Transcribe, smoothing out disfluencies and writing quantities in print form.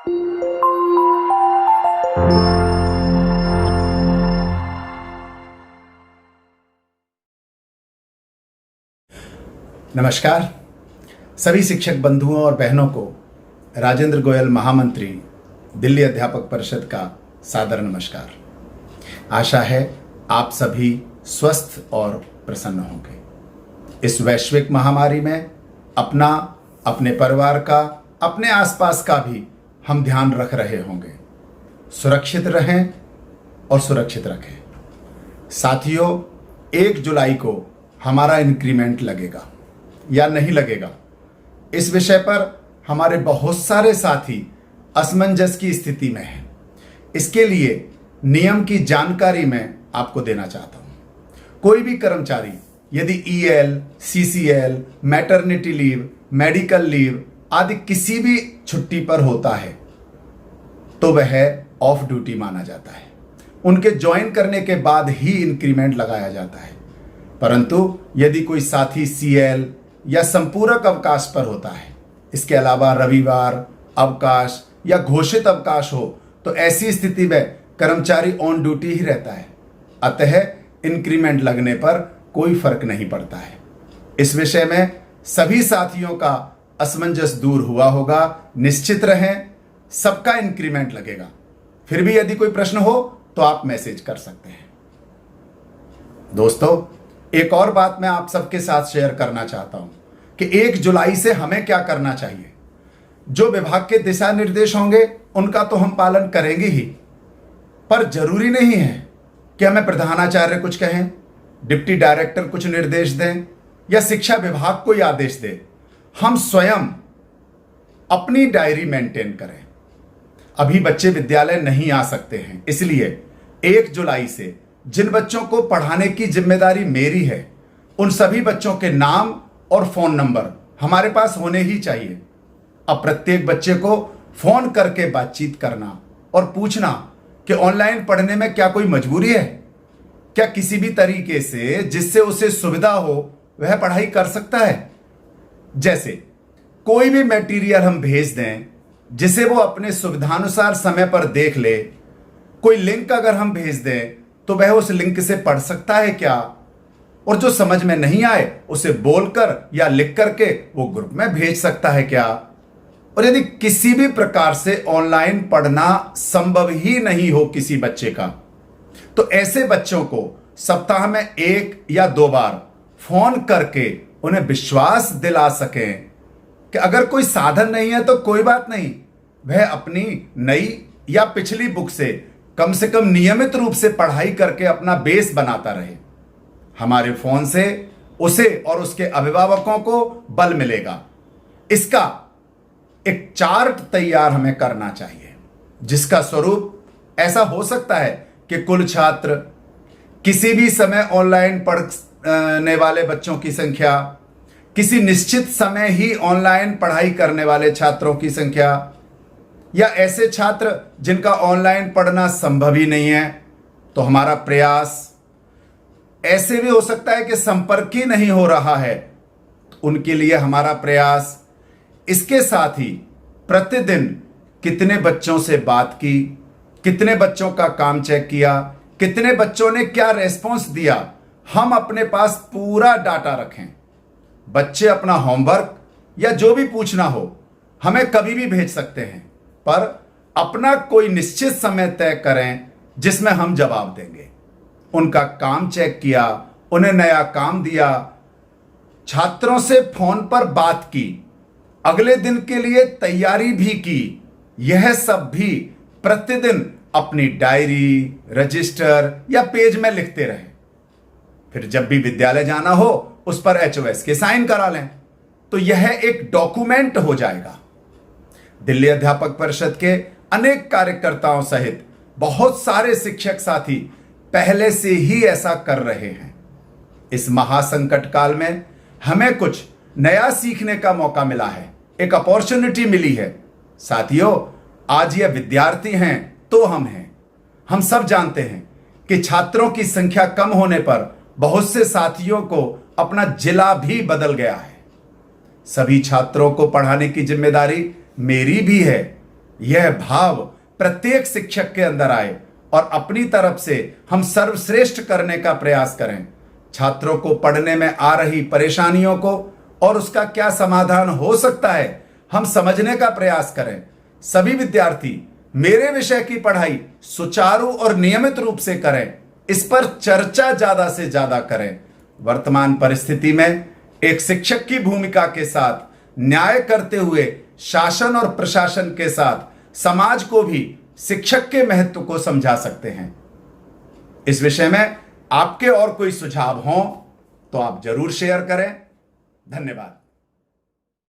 नमस्कार सभी शिक्षक बंधुओं और बहनों को राजेंद्र गोयल महामंत्री दिल्ली अध्यापक परिषद का सादर नमस्कार। आशा है आप सभी स्वस्थ और प्रसन्न होंगे। इस वैश्विक महामारी में अपना, अपने परिवार का, अपने आसपास का भी हम ध्यान रख रहे होंगे। सुरक्षित रहें और सुरक्षित रखें। साथियों, 1 जुलाई को हमारा इंक्रीमेंट लगेगा या नहीं लगेगा, इस विषय पर हमारे बहुत सारे साथी असमंजस की स्थिति में हैं। इसके लिए नियम की जानकारी मैं आपको देना चाहता हूं। कोई भी कर्मचारी यदि EL, CCL, maternity leave, medical leave आदि किसी भी छुट्टी पर होता है तो वह ऑफ ड्यूटी माना जाता है। उनके ज्वाइन करने के बाद ही इंक्रीमेंट लगाया जाता है। परंतु यदि कोई साथी सीएल या संपूरक अवकाश पर होता है, इसके अलावा रविवार अवकाश या घोषित अवकाश हो, तो ऐसी स्थिति में कर्मचारी ऑन ड्यूटी ही रहता है। अतः इंक्रीमेंट लगने पर कोई फर्क नहीं पड़ता है। इस विषय में सभी साथियों का असमंजस दूर हुआ होगा। निश्चित रहें, सबका इंक्रीमेंट लगेगा। फिर भी यदि कोई प्रश्न हो तो आप मैसेज कर सकते हैं। दोस्तों, एक और बात मैं आप सबके साथ शेयर करना चाहता हूं कि 1 जुलाई से हमें क्या करना चाहिए। जो विभाग के दिशा निर्देश होंगे उनका तो हम पालन करेंगे ही, पर जरूरी नहीं है कि हमें प्रधानाचार्य कुछ कहें, डिप्टी डायरेक्टर कुछ निर्देश दें या शिक्षा विभाग कोई आदेश दे। हम स्वयं अपनी डायरी मेंटेन करें। अभी बच्चे विद्यालय नहीं आ सकते हैं, इसलिए 1 जुलाई से जिन बच्चों को पढ़ाने की जिम्मेदारी मेरी है, उन सभी बच्चों के नाम और फोन नंबर हमारे पास होने ही चाहिए। अब प्रत्येक बच्चे को फोन करके बातचीत करना और पूछना कि ऑनलाइन पढ़ने में क्या कोई मजबूरी है, क्या किसी भी तरीके से जिससे उसे सुविधा हो वह पढ़ाई कर सकता है। जैसे कोई भी मटेरियल हम भेज दें जिसे वो अपने सुविधानुसार समय पर देख ले। कोई लिंक अगर हम भेज दें तो वह उस लिंक से पढ़ सकता है क्या, और जो समझ में नहीं आए उसे बोलकर या लिख करके वो ग्रुप में भेज सकता है क्या। और यदि किसी भी प्रकार से ऑनलाइन पढ़ना संभव ही नहीं हो किसी बच्चे का, तो ऐसे बच्चों को सप्ताह में 1 या 2 बार फोन करके उन्हें विश्वास दिला सकें कि अगर कोई साधन नहीं है तो कोई बात नहीं, वह अपनी नई या पिछली बुक से कम नियमित रूप से पढ़ाई करके अपना बेस बनाता रहे। हमारे फोन से उसे और उसके अभिभावकों को बल मिलेगा। इसका एक चार्ट तैयार हमें करना चाहिए, जिसका स्वरूप ऐसा हो सकता है कि कुल छात्र, किसी भी समय ऑनलाइन पढ़ने वाले बच्चों की संख्या, किसी निश्चित समय ही ऑनलाइन पढ़ाई करने वाले छात्रों की संख्या, या ऐसे छात्र जिनका ऑनलाइन पढ़ना संभव ही नहीं है तो हमारा प्रयास। ऐसे भी हो सकता है कि संपर्क ही नहीं हो रहा है, उनके लिए हमारा प्रयास। इसके साथ ही प्रतिदिन कितने बच्चों से बात की, कितने बच्चों का काम चेक किया, कितने बच्चों ने क्या रेस्पॉन्स दिया, हम अपने पास पूरा डाटा रखें। बच्चे अपना होमवर्क या जो भी पूछना हो हमें कभी भी भेज सकते हैं, पर अपना कोई निश्चित समय तय करें जिसमें हम जवाब देंगे। उनका काम चेक किया, उन्हें नया काम दिया, छात्रों से फोन पर बात की, अगले दिन के लिए तैयारी भी की। यह सब भी प्रतिदिन अपनी डायरी, रजिस्टर या पेज में लिखते रहे। फिर जब भी विद्यालय जाना हो उस पर HOS के साइन करा लें, तो यह एक डॉक्यूमेंट हो जाएगा। दिल्ली अध्यापक परिषद के अनेक कार्यकर्ताओं सहित बहुत सारे शिक्षक साथी पहले से ही ऐसा कर रहे हैं। इस महासंकट काल में हमें कुछ नया सीखने का मौका मिला है, एक अपॉर्चुनिटी मिली है। साथियों, आज ये विद्यार्थी हैं तो हम हैं। हम सब जानते हैं कि छात्रों की संख्या कम होने पर बहुत से साथियों को अपना जिला भी बदल गया है। सभी छात्रों को पढ़ाने की जिम्मेदारी मेरी भी है, यह भाव प्रत्येक शिक्षक के अंदर आए और अपनी तरफ से हम सर्वश्रेष्ठ करने का प्रयास करें। छात्रों को पढ़ने में आ रही परेशानियों को और उसका क्या समाधान हो सकता है हम समझने का प्रयास करें। सभी विद्यार्थी मेरे विषय की पढ़ाई सुचारू और नियमित रूप से करें, इस पर चर्चा ज्यादा से ज्यादा करें। वर्तमान परिस्थिति में एक शिक्षक की भूमिका के साथ न्याय करते हुए शासन और प्रशासन के साथ समाज को भी शिक्षक के महत्व को समझा सकते हैं। इस विषय में आपके और कोई सुझाव हों तो आप जरूर शेयर करें। धन्यवाद।